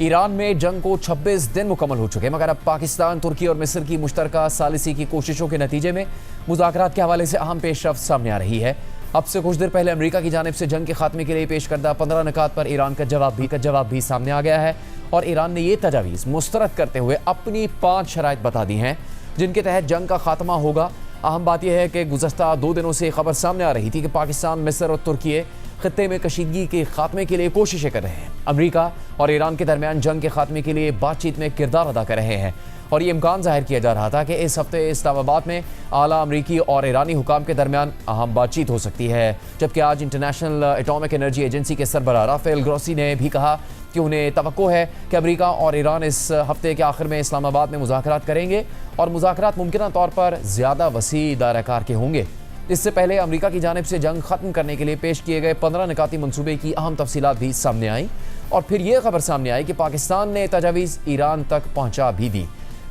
Iran में जंग को 26 दिन मुकम्मल हो चुके हैं, मगर अब पाकिस्तान, तुर्की और मिस्र की मुश्तरका सालिसी की कोशिशों के नतीजे में मुज़ाकरात के हवाले से अहम पेशरफ्त सामने आ रही है। अब से कुछ देर पहले अमेरिका की जानिब से जंग के खात्मे के लिए पेश करदा 15 निकात पर ईरान का जवाब भी सामने आ गया है और ईरान ने ये तजावीज़ मुस्तरद करते हुए अपनी 5 शराइत बता दी हैं जिनके तहत जंग का खात्मा होगा। अहम बात यह है कि गुज़श्ता 2 दिनों से खबर सामने आ रही थी कि पाकिस्तान, मिस्र और तुर्की खत्ते में कशीदगी के खात्मे के लिए कोशिशें कर रहे हैं। अमेरिका और ईरान के दरमियान जंग के खात्मे के लिए बातचीत में किरदार अदा कर रहे हैं और ये इम्कान जाहिर किया जा रहा था कि इस हफ्ते इस्लामाबाद में आला अमरीकी और ईरानी हुकाम के दरमियान अहम बातचीत हो सकती है। जबकि आज इंटरनेशनल एटॉमिक एनर्जी एजेंसी के सरबराह राफेल ग्रोसी ने भी कहा कि उन्हें तवक्को है कि अमेरिका और ईरान इस हफ्ते के आखिर में इस्लामाबाद में मुज़ाकरात करेंगे और मुज़ाकरात मुमकिन तौर पर ज़्यादा वसी दायराकार के होंगे। इससे पहले अमेरिका की जानिब से जंग ख़त्म करने के लिए पेश किए गए 15 निकाती मंसूबे की अहम तफसीलात भी सामने आई और फिर ये खबर सामने आई कि पाकिस्तान ने तजावीज़ ईरान तक पहुँचा भी दी।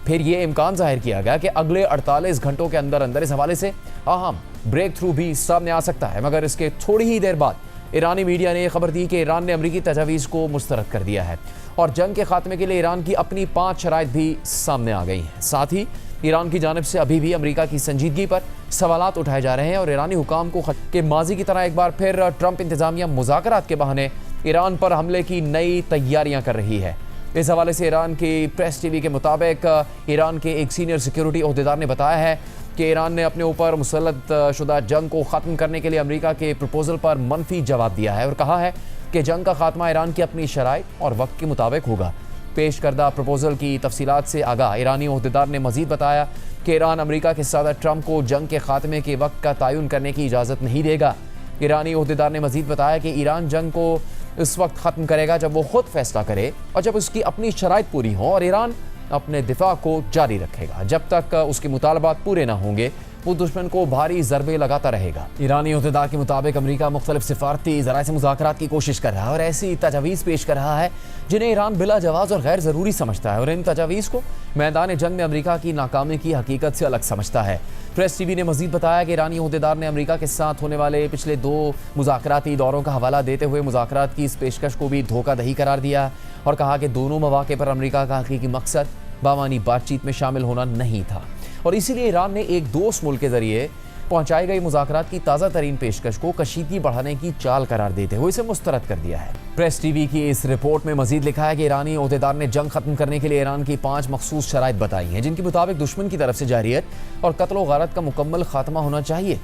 फिर ये इम्कान जाहिर किया गया कि अगले 48 घंटों के अंदर अंदर इस हवाले से अहम ब्रेक थ्रू भी सामने आ सकता है। मगर इसके थोड़ी ही देर बाद ईरानी मीडिया ने खबर दी कि ईरान ने अमरीकी तजावीज़ को मुस्तरद कर दिया है और जंग के खात्मे के लिए ईरान की अपनी 5 शराइत भी सामने आ गई हैं। साथ ही ईरान की जानिब से अभी भी अमेरिका की संजीदगी पर सवालात उठाए जा रहे हैं और ईरानी हुकाम को के माजी की तरह एक बार फिर ट्रंप इंतजामिया मुज़ाकरात के बहाने ईरान पर हमले की नई तैयारियां कर रही है। इस हवाले से ईरान की प्रेस टीवी के मुताबिक ईरान के एक सीनियर सिक्योरिटी ओहदेदार ने बताया है कि ईरान ने अपने ऊपर मुसल्लत शुदा जंग को ख़त्म करने के लिए अमेरिका के प्रपोजल पर मनफी जवाब दिया है और कहा है कि जंग का खात्मा ईरान की अपनी शराइत और वक्त के मुताबिक होगा। पेश करदा प्रपोजल की तफसीलात से आगाह ईरानी ओहदेदार ने मजीद बताया कि ईरान अमेरिका के सदर ट्रंप को जंग के खात्मे के वक्त का तयन करने की इजाज़त नहीं देगा। ईरानी ओहदेदार ने मजीद बताया कि ईरान जंग को इस वक्त ख़त्म करेगा जब वो खुद फैसला करे और जब उसकी अपनी शराइत पूरी हो और ईरान अपने दिफा को जारी रखेगा। जब तक उसके मुतालबात पूरे ना होंगे वो दुश्मन को भारी ज़रबे लगाता रहेगा। ईरानी ओहदेदार के मुताबिक अमेरिका मुख्तलिफ सिफारती ज़राए से मुज़ाकरात की कोशिश कर रहा है और ऐसी तजावीज़ पेश कर रहा है जिन्हें ईरान बिला जवाज़ और गैर ज़रूरी समझता है और इन तजावीज़ को मैदान जंग में अमेरिका की नाकामी की हकीकत से अलग समझता है। प्रेस टीवी ने मजीद बताया कि ईरानी ओहदेदार ने अमेरिका के साथ होने वाले पिछले 2 मुज़ाकराती दौरों का हवाला देते हुए मुज़ाकरात की इस पेशकश को भी धोखादही करार दिया और कहा कि दोनों मौके पर अमेरिका का हकीकी मकसद बामानी बातचीत में शामिल होना नहीं था और इसीलिए ईरान ने एक दोस्त मुल्क के जरिए पहुंचाई गई मुज़ाकरात की ताज़ा तरीन पेशकश को कशीदगी बढ़ाने की चाल करार देते हुए इसे मुस्तरद कर दिया है। प्रेस टीवी की इस रिपोर्ट में मजीद लिखा है कि ईरानी ओहदेदार ने जंग खत्म करने के लिए ईरान की 5 मखसूस शराइत बताई हैं जिनके मुताबिक दुश्मन की तरफ से जारियत और कत्ल व गारत का मुकम्मल खात्मा होना चाहिए।